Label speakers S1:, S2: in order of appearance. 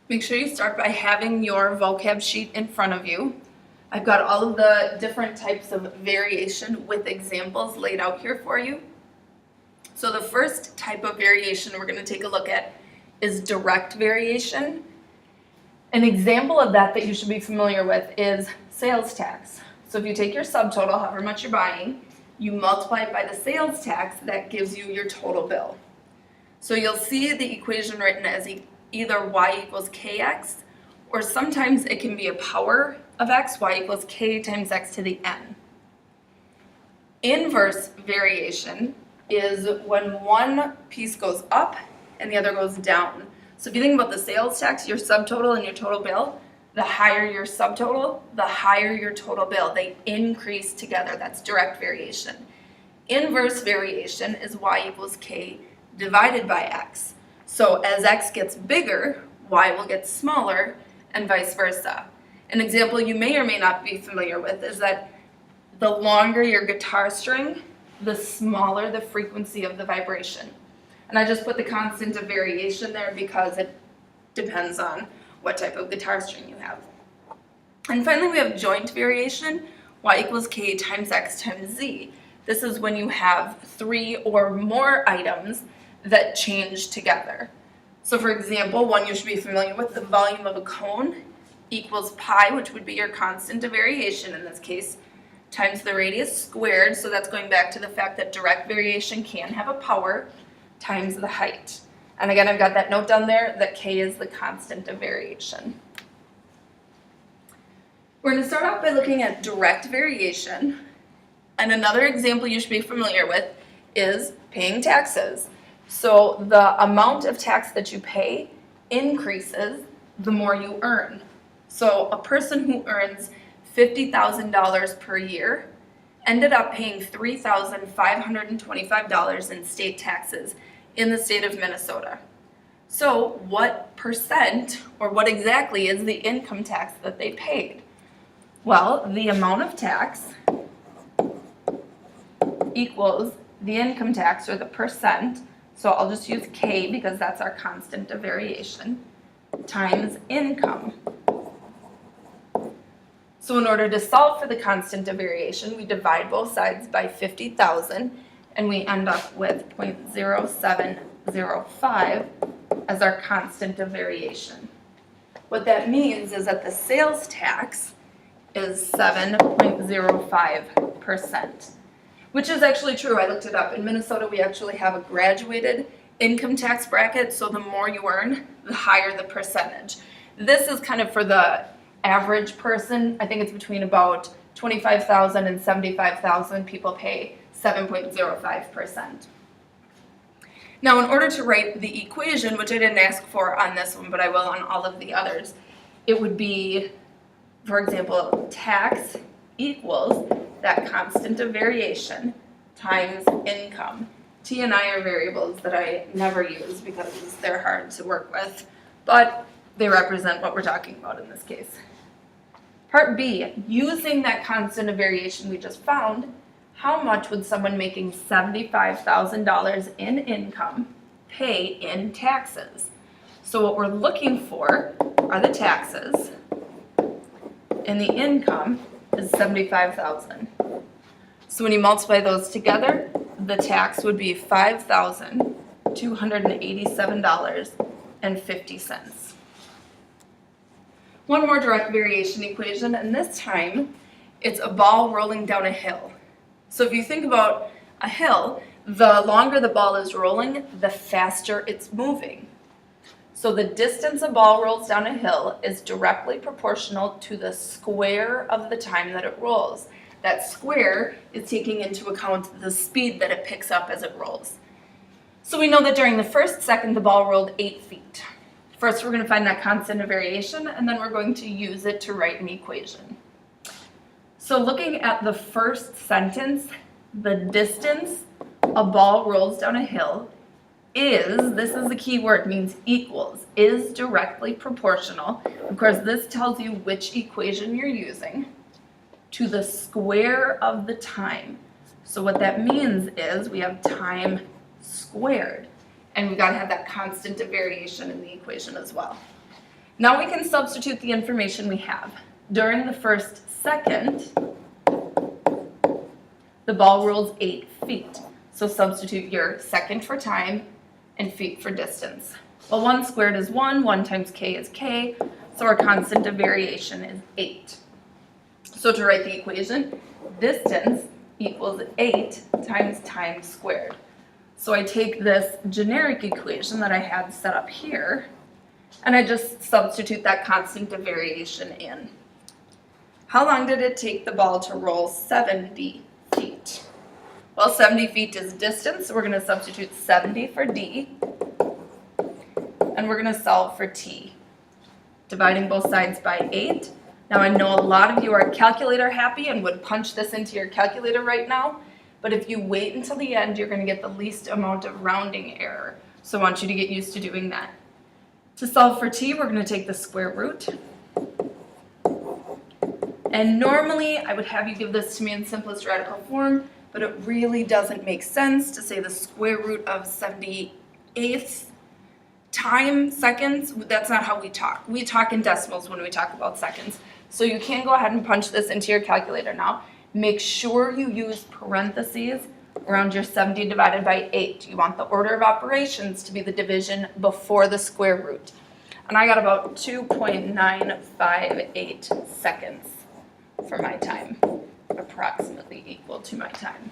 S1: Make sure you start by having your vocab sheet in front of you. I've got all of the different types of variation with examples laid out here for you. So the first type of variation we're going to take a look at is direct variation. An example of that you should be familiar with is sales tax. So if you take your subtotal, however much you're buying, you multiply it by the sales tax, that gives you your total bill. So you'll see the equation written as either y equals kx, or sometimes it can be a power of x, y equals k times x to the n. Inverse variation is when one piece goes up and the other goes down. So if you think about the sales tax, your subtotal and your total bill, the higher your subtotal, the higher your total bill. They increase together. That's direct variation. Inverse variation is y equals k divided by x. So as x gets bigger, y will get smaller, and vice versa. An example you may or may not be familiar with is that the longer your guitar string, the smaller the frequency of the vibration. And I just put the constant of variation there because it depends on what type of guitar string you have. And finally, we have joint variation, y equals k times x times z. This is when you have three or more items that change together. So for example, one you should be familiar with, the volume of a cone equals pi, which would be your constant of variation in this case, times the radius squared, so that's going back to the fact that direct variation can have a power, times the height. And again, I've got that note down there that k is the constant of variation. We're going to start off by looking at direct variation. And another example you should be familiar with is paying taxes. So the amount of tax that you pay increases the more you earn. So a person who earns $50,000 per year ended up paying $3,525 in state taxes in the state of Minnesota. So what percent, or what exactly is the income tax that they paid? Well, the amount of tax equals the income tax, or the percent, so I'll just use k because that's our constant of variation, times income. So in order to solve for the constant of variation, we divide both sides by 50,000, and we end up with 0.0705 as our constant of variation. What that means is that the sales tax is 7.05%, which is actually true. I looked it up. In Minnesota, we actually have a graduated income tax bracket, so the more you earn, the higher the percentage. This is kind of for the average person. I think it's between about 25,000 and 75,000 people pay 7.05%. Now, in order to write the equation, which I didn't ask for on this one, but I will on all of the others, it would be, for example, tax equals that constant of variation times income. T and I are variables that I never use because they're hard to work with, but they represent what we're talking about in this case. Part B, using that constant of variation we just found, how much would someone making $75,000 in income pay in taxes? So what we're looking for are the taxes, and the income is $75,000. So when you multiply those together, the tax would be $5,287.50. One more direct variation equation, and this time it's a ball rolling down a hill. So if you think about a hill, the longer the ball is rolling, the faster it's moving. So the distance a ball rolls down a hill is directly proportional to the square of the time that it rolls. That square is taking into account the speed that it picks up as it rolls. So we know that during the first second, the ball rolled 8 feet. First, we're going to find that constant of variation, and then we're going to use it to write an equation. So looking at the first sentence, the distance a ball rolls down a hill is, this is the key word, means equals, is directly proportional. Of course, this tells you which equation you're using, to the square of the time. So what that means is we have time squared, and we got to have that constant of variation in the equation as well. Now we can substitute the information we have. During the first second, the ball rolls 8 feet. So substitute your second for time and feet for distance. Well, 1 squared is 1, 1 times k is k, so our constant of variation is 8. So to write the equation, distance equals 8 times time squared. So I take this generic equation that I had set up here, and I just substitute that constant of variation in. How long did it take the ball to roll 70 feet? Well, 70 feet is distance, so we're going to substitute 70 for d, and we're going to solve for t. Dividing both sides by 8. Now I know a lot of you are calculator happy and would punch this into your calculator right now, but if you wait until the end, you're going to get the least amount of rounding error. So I want you to get used to doing that. To solve for t, we're going to take the square root. And normally I would have you give this to me in simplest radical form, but it really doesn't make sense to say the square root of 78th time seconds. That's not how we talk. We talk in decimals when we talk about seconds. So you can go ahead and punch this into your calculator now. Make sure you use parentheses around your 70 divided by 8. You want the order of operations to be the division before the square root. And I got about 2.958 seconds for my time, approximately equal to my time.